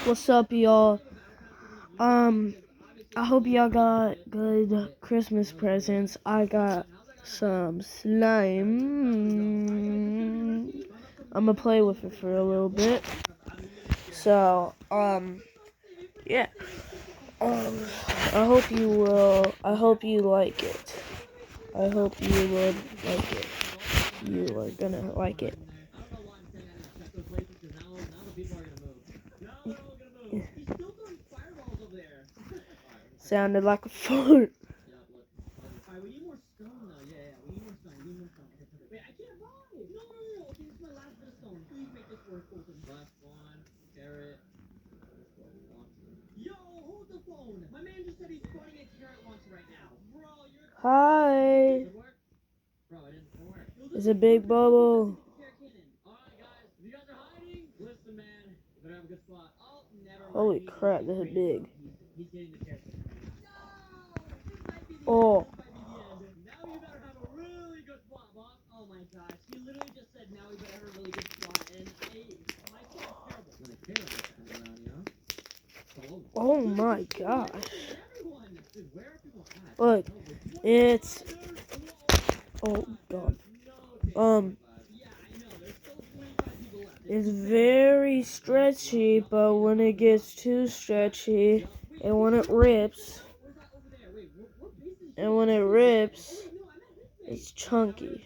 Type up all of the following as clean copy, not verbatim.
What's up, y'all? I hope y'all got good Christmas presents. I got some slime. I'm gonna play with it for a little bit. So, yeah. I hope you will. I hope you like it. I hope you would like it. You are gonna like it. Sounded like a fart. Hi. It's a big bubble. Holy crap, this is big. Oh. Oh my gosh. Look, it's... Oh god. It's very stretchy, but when it gets too stretchy, and when it rips, it's chunky.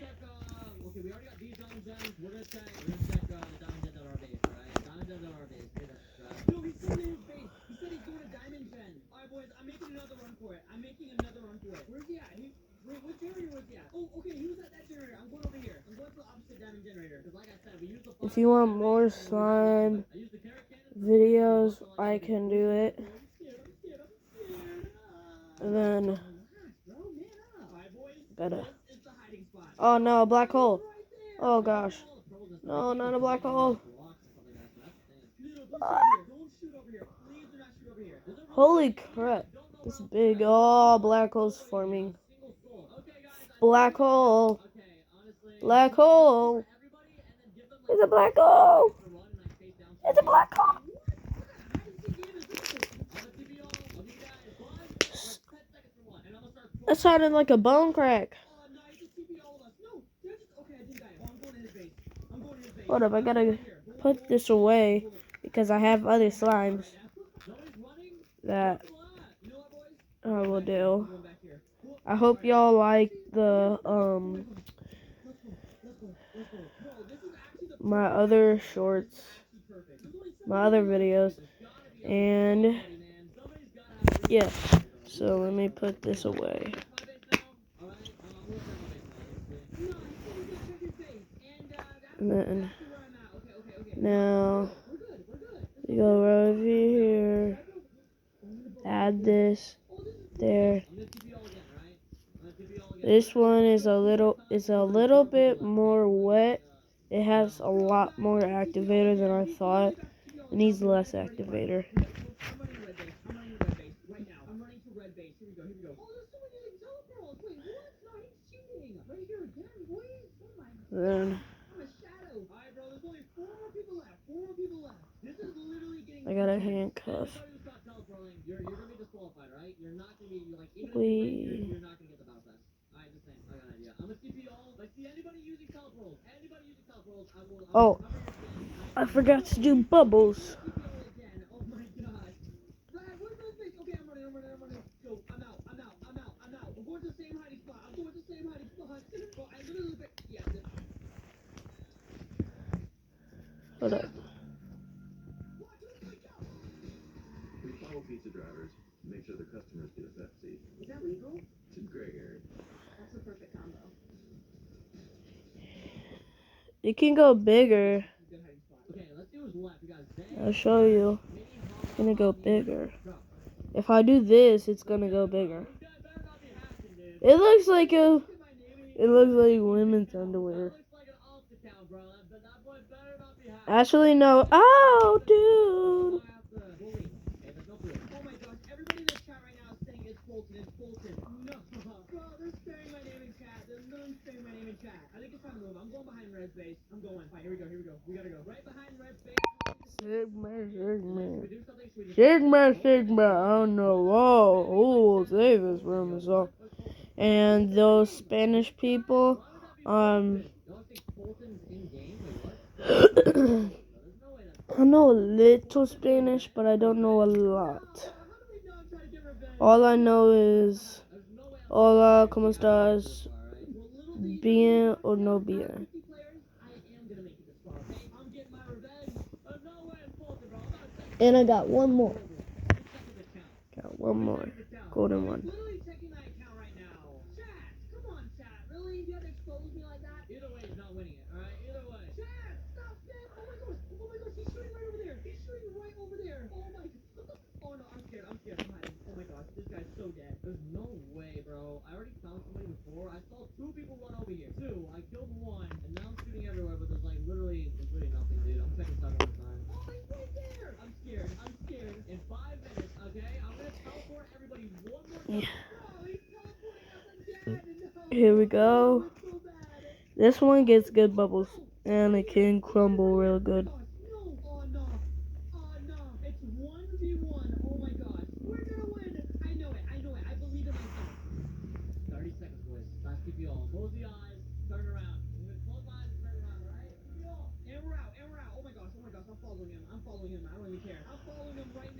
If you want more slime videos, I can do it. And then better. Oh no, a black hole. Oh gosh. No, not a black hole. Ah. Holy crap. This is big. Oh, black hole's forming. Black hole. Black hole. It's a black hole. It's a black hole. That sounded like a bone crack. Hold up, I gotta put this away because I have other slimes that I will do. I hope y'all like the my other shorts, my other videos, and yeah. So let me put this away. And then now we go right over here. Add this there. This one is a little bit more wet. It has a lot more activator than I thought. It needs less activator. Then I got a handcuff. Oh, I forgot to do bubbles. Hold up. We follow pizza drivers, make sure the customers get a Pepsi. Is that legal? It's a gray area. That's the perfect combo. It can go bigger. I'll show you. It's gonna go bigger. If I do this, it's gonna go bigger. It looks like women's underwear. Actually, no. Oh, dude. Sigma, Sigma, I don't know. Whoa, who will save this room as well? And those Spanish people, I know a little Spanish, but I don't know a lot. All I know is hola, ¿cómo estás? Bien or no bien. And I got one more. Got one more. Golden one. Yeah. Here we go. This one gets good bubbles, and it can crumble real good.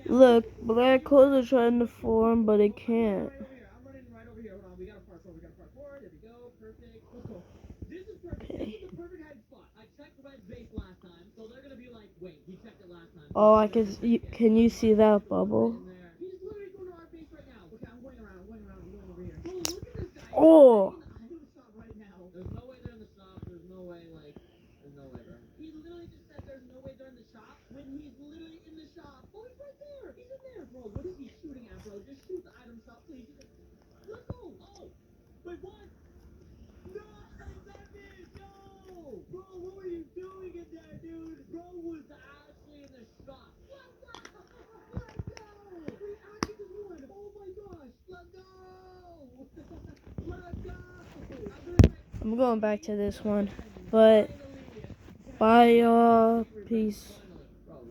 Look, black holes are trying to form, but it can't. Okay. Oh, I can. Can you see that bubble? Oh. I'm going back to this one, but bye y'all, peace.